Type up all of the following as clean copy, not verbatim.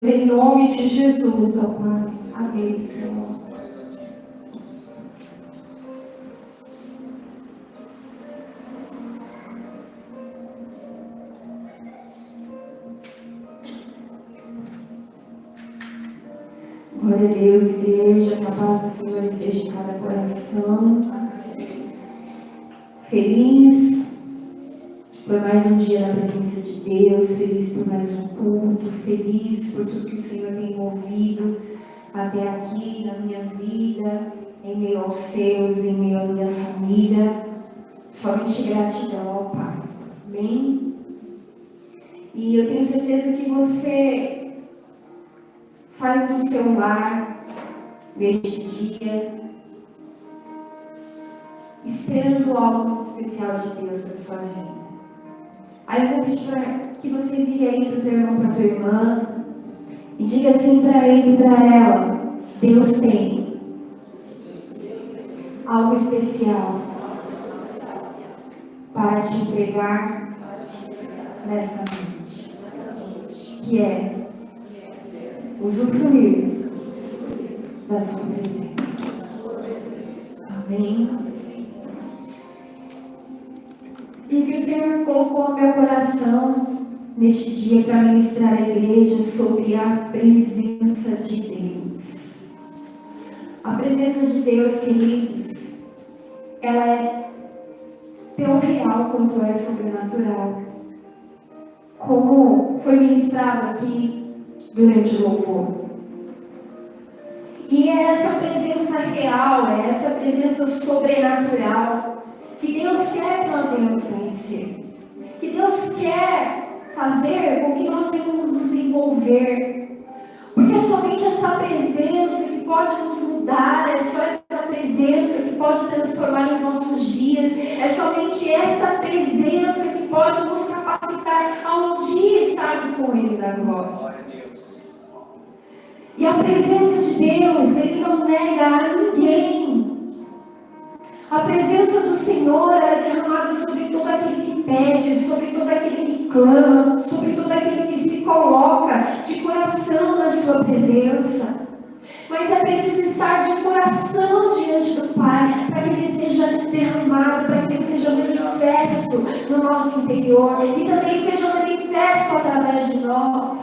em nome de Jesus, ó Pai. Amém, Senhor. Glória a Deus, igreja, que a paz do Senhor esteja em cada coração. Feliz por mais um dia na presença de Deus, feliz por mais um culto, feliz por tudo que o Senhor tem movido até aqui na minha vida, em meio aos seus, em meio à minha família. Somente gratidão ao Pai. Amém? E eu tenho certeza que você saiu do seu lar neste dia, esperando algo especial de Deus para a sua vida. Aí eu vou pedir para que você vire aí para o teu irmão, para a tua irmã, e diga assim para ele e para ela: Deus tem algo especial para te entregar nesta noite, que é usufruir da sua presença. Amém? E que o Senhor colocou no meu coração neste dia para ministrar a igreja sobre a presença de Deus. A presença de Deus, queridos, ela é tão real quanto é sobrenatural. Como foi ministrado aqui durante o louvor. E é essa presença real, é essa presença sobrenatural que Deus quer que nós venhamos conhecer. Que Deus quer fazer com que nós venhamos nos envolver. Porque é somente essa presença que pode nos mudar, é só essa presença que pode transformar os nossos dias, é somente essa presença que pode nos capacitar a um dia estarmos com Ele na glória. E a presença de Deus, Ele não nega a ninguém. A presença do Senhor é derramada sobre todo aquele que pede, sobre todo aquele que clama, sobre todo aquele que se coloca de coração na sua presença. Mas é preciso estar de coração diante do Pai, para que Ele seja derramado, para que Ele seja manifesto no nosso interior e também seja manifesto através de nós.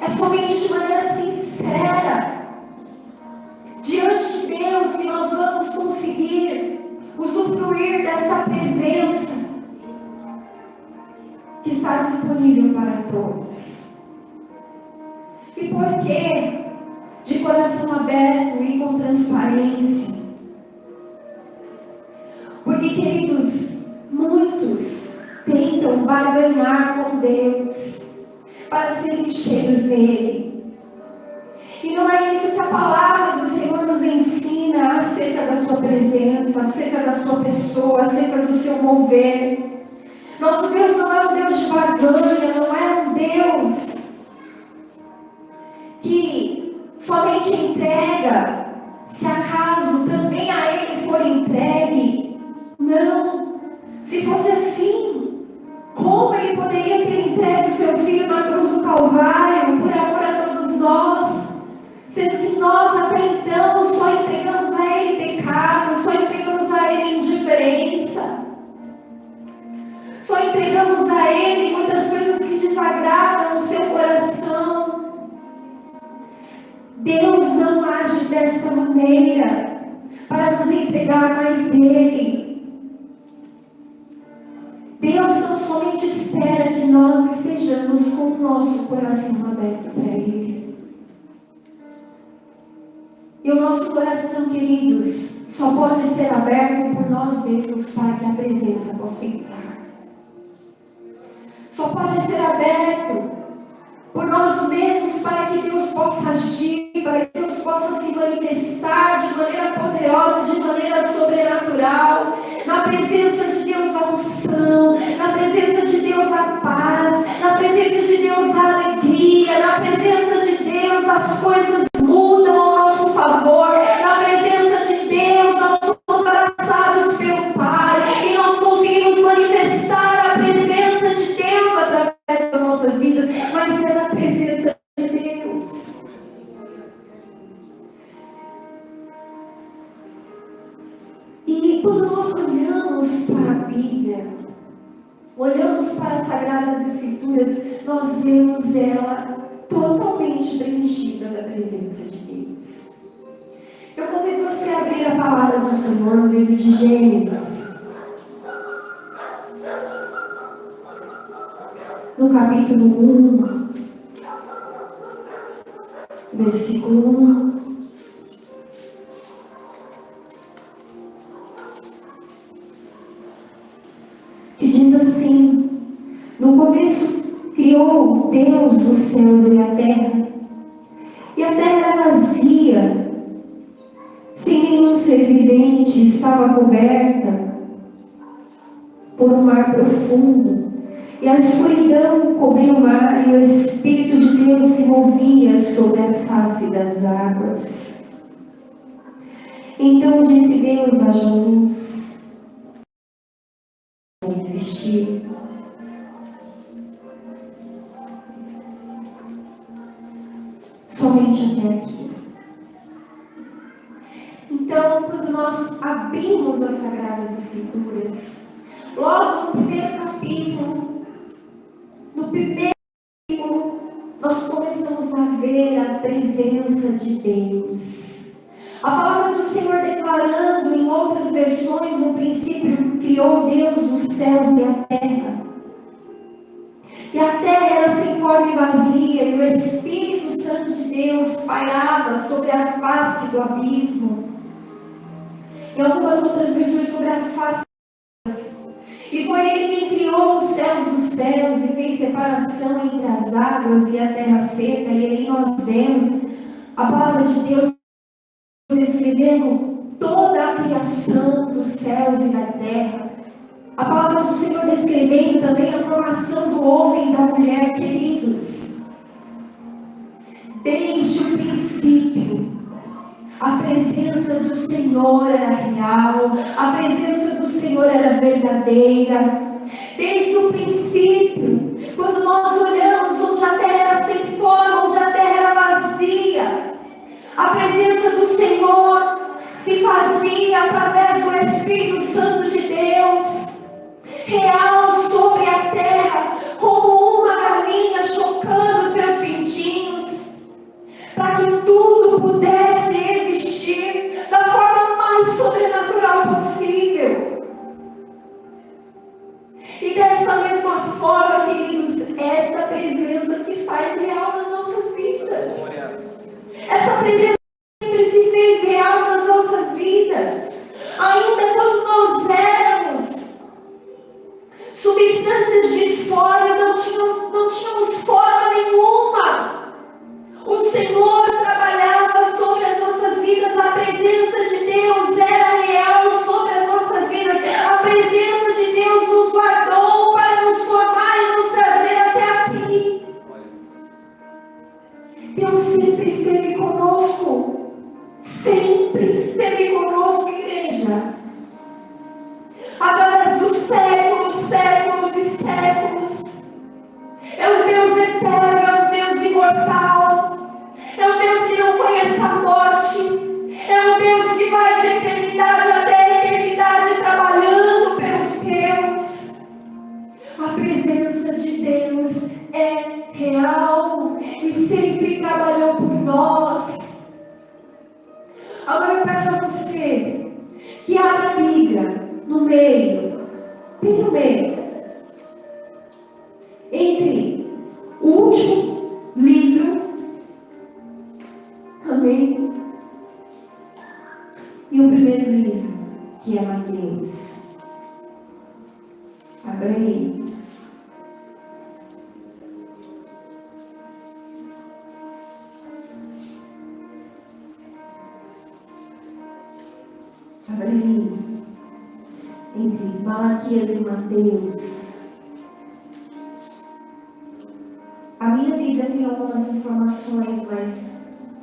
É somente de maneira sincera, diante de Deus, que nós vamos conseguir usufruir dessa presença que está disponível para todos. E por que de coração aberto e com transparência? Porque, queridos, muitos tentam barganhar com Deus para serem cheios dele. E não é isso que a palavra do Senhor nos ensina acerca da sua presença, acerca da sua pessoa, acerca do seu mover. Nosso Deus não é um Deus de barganha, não é um Deus que somente entrega se acaso também a Ele for entregue. Não. Se fosse assim, como Ele poderia ter entregue o seu Filho na cruz do Calvário por amor a todos nós? Sendo que nós até então só entregamos a Ele pecado, só entregamos a Ele indiferença, só entregamos a Ele muitas coisas que desagradam o seu coração. Deus não age desta maneira para nos entregar mais dele. Deus não somente espera que nós estejamos com o nosso coração aberto para Ele. E o nosso coração, queridos, só pode ser aberto por nós mesmos para que a presença possa entrar. Só pode ser aberto por nós mesmos para que Deus possa agir, para que Deus possa se manifestar de maneira poderosa, de maneira sobrenatural. Na presença de Deus a unção, na presença de Deus a paz, na presença de Deus a alegria, na presença de Deus as coisas mudam ao nosso favor. Na presença de Deus nós somos abraçados pelo Pai e nós conseguimos manifestar a presença de Deus através das nossas vidas, mas é na presença vemos ela totalmente preenchida da presença de Deus. Eu convido você a abrir a palavra do Senhor no livro de Gênesis, no capítulo 1, versículo 1. Que diz assim: no começo criou Deus os céus e a terra era vazia, sem nenhum ser vivente, estava coberta por um mar profundo, e a escuridão cobria o mar, e o Espírito de Deus se movia sobre a face das águas. Então disse Deus: haja luz. Não existir. Somente até aqui. Então, quando nós abrimos as Sagradas Escrituras, logo no primeiro capítulo, nós começamos a ver a presença de Deus. A palavra do Senhor declarando em outras versões: no princípio criou Deus os céus e a terra. E a terra era sem forma e vazia, e o Espírito Santo de Deus pairava sobre a face do abismo. Em algumas outras versões, sobre a face. E foi Ele quem criou os céus dos céus e fez separação entre as águas e a terra seca. E aí nós vemos a palavra de Deus descrevendo toda a criação dos céus e da terra. A palavra do Senhor descrevendo também a formação do homem e da mulher, queridos. Desde o princípio, a presença do Senhor era real, a presença do Senhor era verdadeira. Desde o princípio, quando nós olhamos onde a terra era sem forma, onde a terra era vazia, a presença do Senhor se fazia através do Espírito Santo de Deus, real sobre a terra, como uma galinha chocando seus pintinhos, para que tudo pudesse existir da forma mais sobrenatural possível. E dessa mesma forma, queridos, esta presença se faz real nas nossas vidas. Essa presença sempre se fez real nas nossas vidas. Ainda quando nós éramos substâncias disformes, não tínhamos forma nenhuma, o Senhor trabalhava sobre as nossas vidas. A presença de Deus era real sobre as nossas vidas. A presença de Deus nos guardou para nos formar e nos trazer até aqui. Deus sempre esteve conosco. Sempre esteve conosco, igreja. Através dos séculos, séculos e séculos. É um Deus eterno, é um Deus imortal. É um Deus que não conhece a morte. É um Deus que vai de eternidade até eternidade trabalhando pelos teus. A presença de Deus é real e sempre trabalhou por nós. Agora eu peço a você que abra a Bíblia no meio, bem no meio, entre o último livro, amém, e o primeiro livro, que é Mateus. Abra aí. Abra aí. Entre Malaquias e Mateus. A minha Bíblia tem algumas informações, mas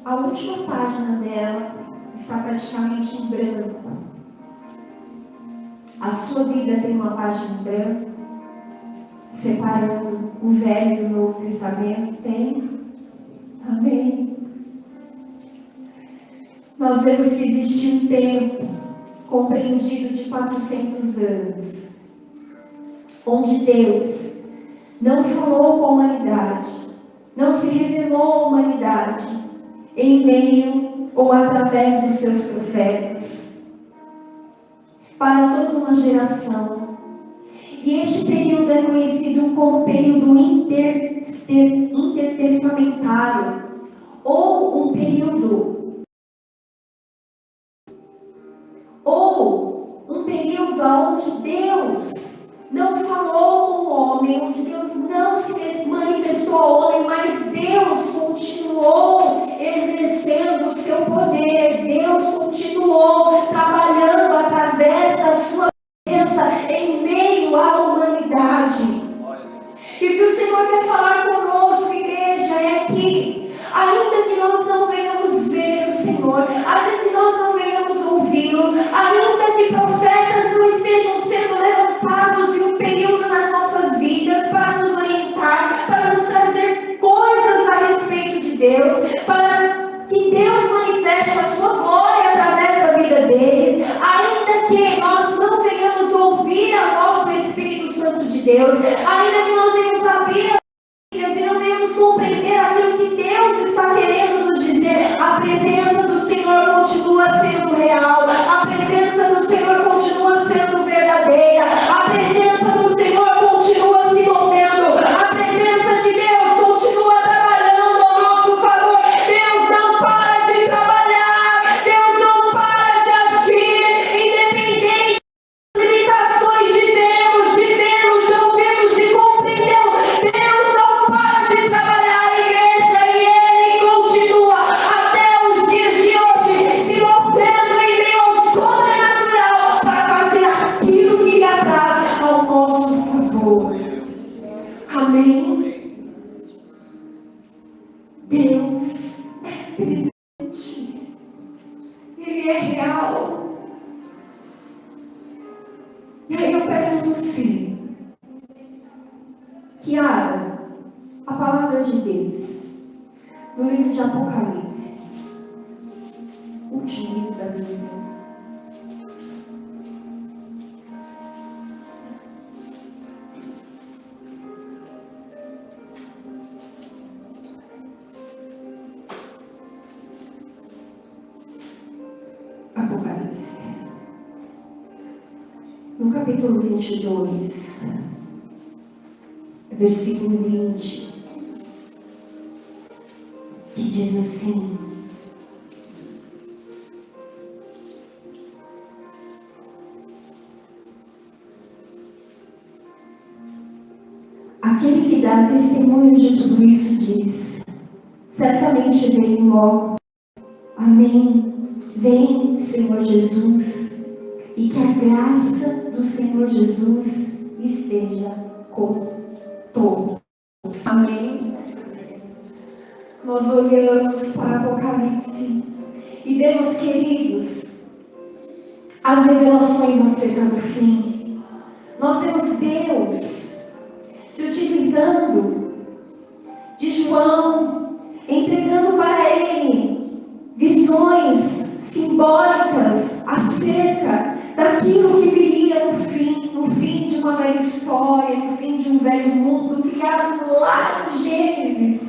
a última página dela está praticamente em branco. A sua Bíblia tem uma página em branco, separando o Velho e o Novo Testamento? Tem? Amém? Nós vemos que existe um tempo compreendido de 400 anos, onde Deus não falou com a humanidade, não se revelou à humanidade em meio ou através dos seus profetas para toda uma geração. E este período é conhecido como período intertestamentário, ou um período onde Deus não falou com o homem, onde Deus não se manifestou ao homem, mas Deus continuou exercendo o seu poder, Deus continuou trabalhando através da sua presença em meio à humanidade. E o que o Senhor quer falar conosco, igreja, é que ainda que nós não venhamos ver o Senhor, ainda que nós não venhamos ouvi-lo, ainda que profetas não estejam sendo levantados em um período nas nossas vidas para nos orientar, para nos trazer coisas a respeito de Deus, para que Deus manifeste a sua glória através da vida deles, ainda que nós não venhamos ouvir a voz do Espírito Santo de Deus, ainda que nós venhamos abrir as Bíblias e não venhamos compreender aquilo que Deus está querendo nos dizer, a presença do Senhor continua sendo real, a presença do Senhor continua sendo verdadeira, a presença do Senhor continua se movendo, a presença de Deus continua trabalhando ao nosso favor. Deus não para de trabalhar, Deus não para de agir, independente das limitações de vermos, de ouvirmos, de compreendê-lo. Deus não para de trabalhar, igreja, e Ele continua até os dias de hoje se movendo em meio ao sobrenatural para fazer aquilo que lhe apraz ao nosso favor. Amém? Deus é presente, Ele é real. E aí eu peço a você que abra a palavra de Deus no livro de Apocalipse, último livro da Bíblia. Apocalipse, no capítulo 22, versículo 20, que diz assim: aquele que dá testemunho de tudo isso diz: certamente vem logo. Amém. Vem, Senhor Jesus, e que a graça do Senhor Jesus esteja com todos. Amém. Nós olhamos para Apocalipse e vemos, queridos, as revelações acerca do fim. Nós vemos Deus se utilizando de João, entregando para ele visões simbólicas acerca daquilo que viria no fim de uma velha história, no fim de um velho mundo criado lá no Gênesis.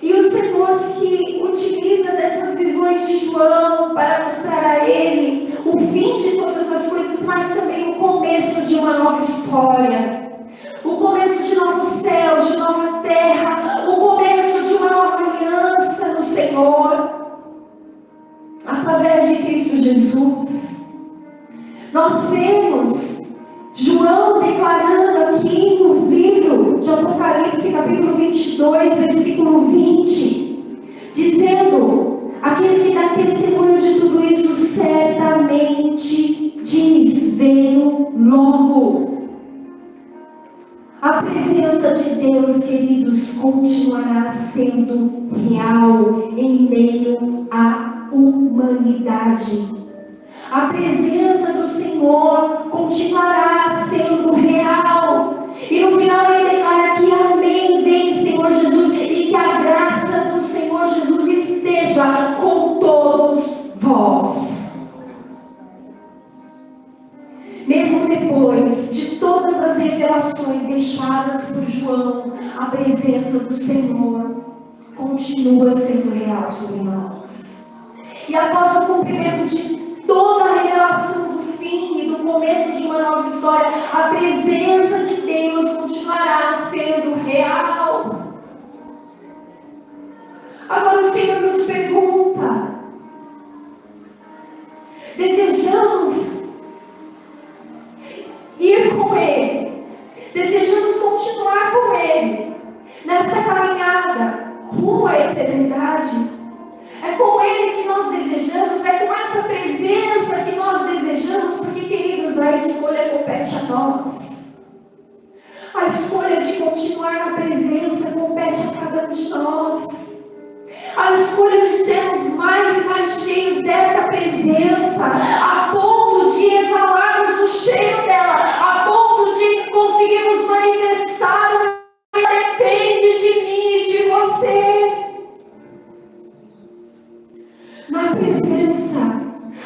E o Senhor se utiliza dessas visões de João para mostrar a ele o fim de todas as coisas, mas também o começo de uma nova história, o começo de novos céus, de nova terra, o começo de uma nova aliança no Senhor. Através de Cristo Jesus, nós vemos João declarando aqui no livro de Apocalipse, capítulo 22, versículo 20, dizendo: aquele que dá testemunho de tudo isso certamente diz: venho logo. A presença de Deus, queridos, continuará sendo real em meio à humanidade. A presença do Senhor continuará sendo real. E no final ele declara que amém, vem Senhor Jesus, e que a graça do Senhor Jesus esteja com todos vós. Mesmo depois de todas as revelações deixadas por João a presença do Senhor continua sendo real sobre nós. E após o cumprimento de toda a revelação do fim e do começo de uma nova história, a presença de Deus continuará sendo real. Agora o Senhor nos pergunta: desejamos ir com Ele? Desejamos continuar com Ele nessa caminhada rumo à eternidade? É com Ele que nós desejamos, é com essa presença que nós desejamos, porque, queridos, a escolha compete a nós. A escolha de continuar na presença compete a cada um de nós. A escolha de sermos mais e mais cheios dessa presença, a ponto de exalarmos o cheiro dela, a ponto de conseguirmos manifestar o que depende de mim e de você. Na presença,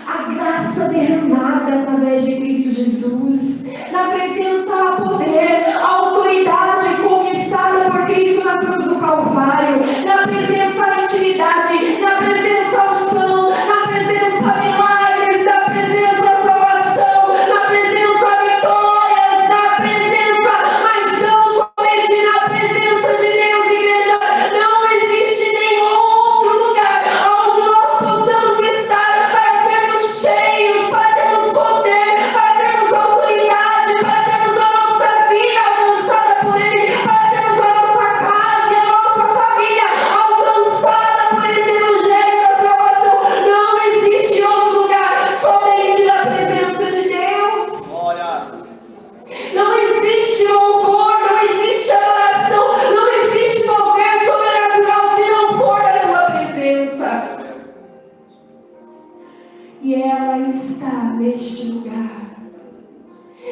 a graça derramada através de Cristo Jesus. Na presença, há poder, a autoridade conquistada por Cristo na cruz do Calvário. Na presença, a intimidade. Na presença, a unção. Na presença, milagres. Na presença, a salvação. Na presença, vitórias. Na presença, mas não somente na presença de Deus, igreja. Não existe nenhum outro lugar onde nós possamos estar para sermos cheios, para termos poder, para termos autoridade, para termos a nossa vida alcançada por Ele, para termos a nossa casa e a nossa família alcançada por esse evangelho da salvação. Não existe outro lugar, somente na presença de Deus. Não existe louvor, não existe adoração, não existe mover sobrenatural se não for da tua presença. E ela está neste lugar.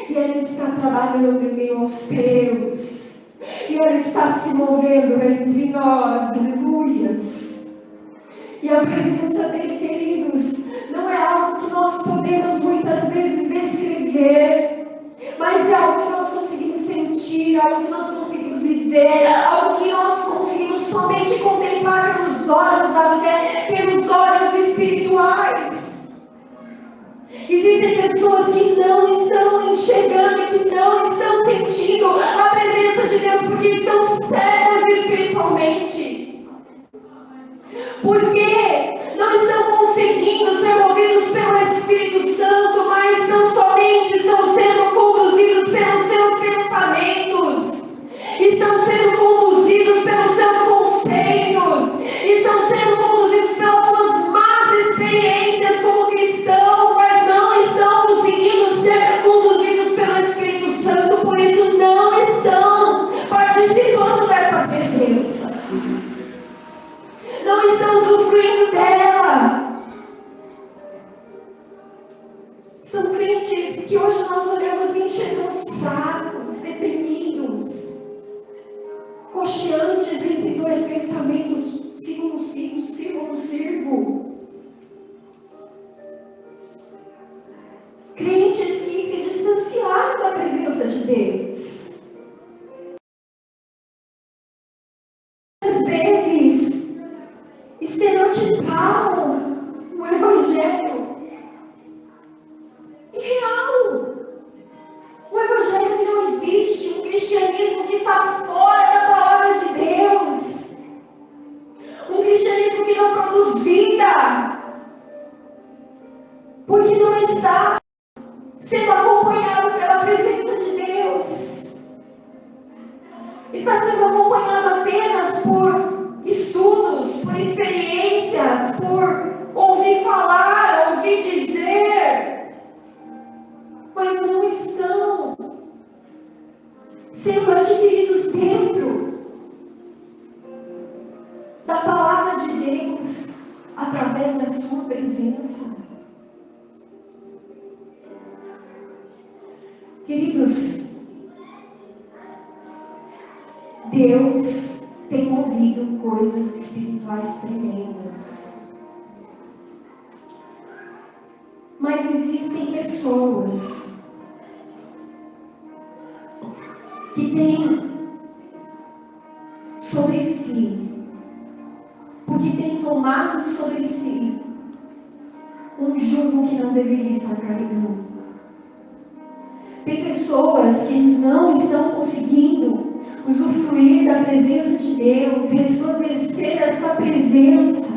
E ela está trabalhando em meio aos teus. E ela está se movendo entre nós. Aleluias. E a presença dele, queridos, não é algo que nós podemos muitas vezes descrever, mas é algo que nós conseguimos sentir, algo que nós conseguimos viver, algo que nós conseguimos somente contemplar pelos olhos da fé, pelos olhos espirituais. Existem pessoas que não estão enxergando e que não estão sentindo a presença de Deus porque estão cegos espiritualmente. Porque não estão conseguindo ser movidos pelo Espírito Santo, mas não somente estão sendo conduzidos pelos seus pensamentos, estão sendo conduzidos pelos seus conceitos, estão sendo conduzidos pelas suas más experiências como cristãos, mas não estão conseguindo ser conduzidos pelo Espírito Santo, por isso não estão participando dessa presença. Não estão usufruindo dela. São crentes que hoje nós olhamos e enxergamos fracos, deprimidos, cocheantes entre dois pensamentos, sigo, não sigo, sirvo, não sirvo. Crentes que se distanciaram da presença de Deus. Às vezes, estereotiparam o evangelho irreal. Um evangelho que não existe, um cristianismo que está fora da palavra de Deus. Um cristianismo que não produz vida. Porque não está sendo acompanhado pela presença de Deus. Está sendo acompanhado apenas por estudos, por experiências, por ouvir falar, ouvir dizer, mas não estão sendo adquiridos dentro da palavra de Deus, através da sua presença. Queridos, Deus tem movido coisas espirituais tremendas. Mas existem pessoas que têm sobre si, porque tem tomado sobre si um jugo que não deveria estar carregando. Tem pessoas que não estão conseguindo usufruir da presença de Deus, resplandecer essa presença,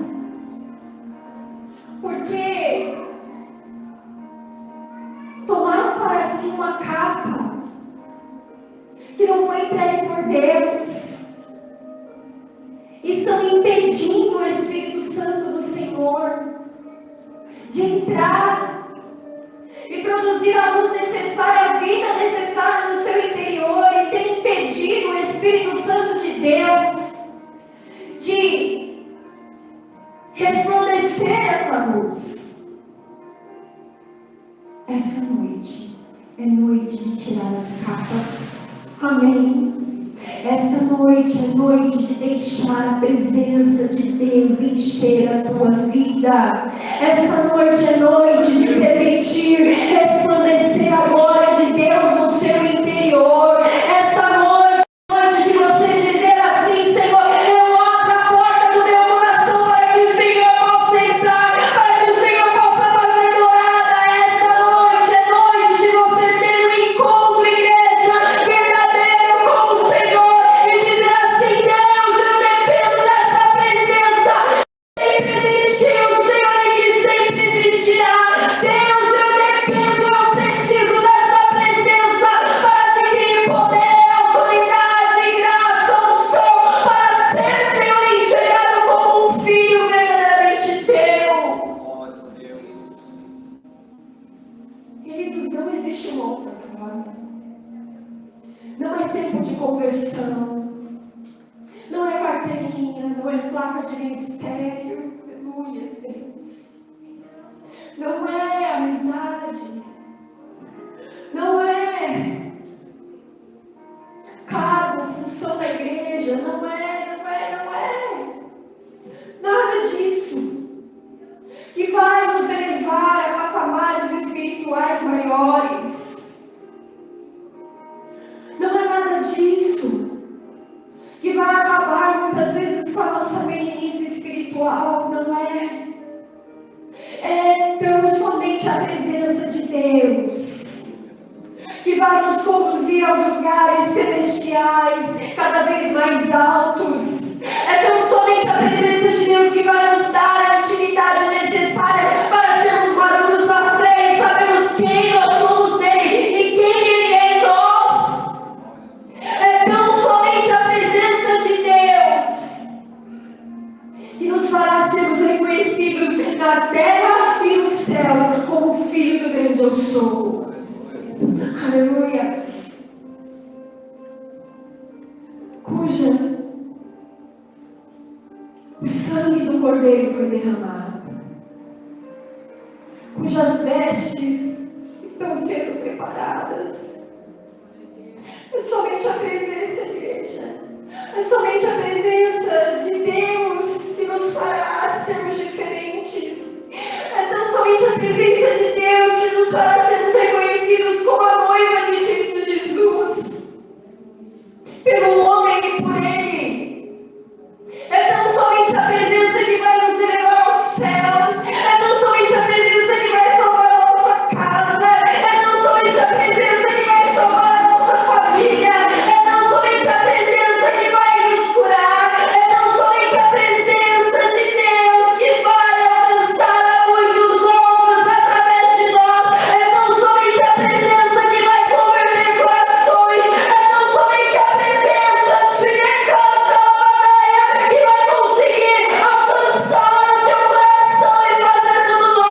porque tomaram para si uma capa que não foi entregue por Deus, estão impedindo o Espírito Santo do Senhor de entrar e produzir a luz necessária, a vida necessária no seu interior, e tem impedido o Espírito Santo de Deus de resplandecer essa luz. Essa noite é noite de tirar as capas. Amém. Esta noite é noite de deixar a presença de Deus encher a tua vida. Esta noite é noite de permitir resplandecer a glória de Deus no seu interior. Esta noite é noite de você dizer assim: Senhor, eu abro a porta do meu coração para que o Senhor possa entrar, para que o Senhor possa fazer morada. Esta noite é noite de você ter um encontro, igreja, verdadeiro com o Senhor. E dizer assim: Deus, eu dependo dessa presença. Sempre existiu, Senhor, e que sempre existirá. Deus, eu dependo, eu preciso dessa presença para adquirir poder, autoridade, graça, unção, para ser, Senhor, enxergado como um filho verdadeiramente teu. Glória a Deus. Queridos, não existe uma outra forma. Não é tempo de conversão. Não é carteirinha, não é placa de ministério. Aleluia, Deus. Não é amizade. Não é cargo, função da igreja. Não é. Nada disso que vai nos elevar a patamares espirituais maiores. Não é nada disso que vai acabar muitas vezes com a nossa meninice espiritual. Não é. É tão somente a presença de Deus que vai nos conduzir aos lugares celestiais cada vez mais altos. É tão somente a presença de Deus que vai nos dar a intimidade necessária para sermos maduros na fé e sabermos quem nós somos nele e quem ele é em nós. É tão somente a presença de Deus que nos fará sermos reconhecidos na terra e nos céus como filho do grande eu sou. Aleluia. Cuja o sangue do Cordeiro foi derramado, cujas vestes estão sendo preparadas. É somente a presença, igreja. É somente a presença de Deus que nos fará sermos diferentes. É tão somente a presença de Deus que nos fará sermos reconhecidos como a noiva de Cristo Jesus, pelo homem e por ele. É tão somente a presença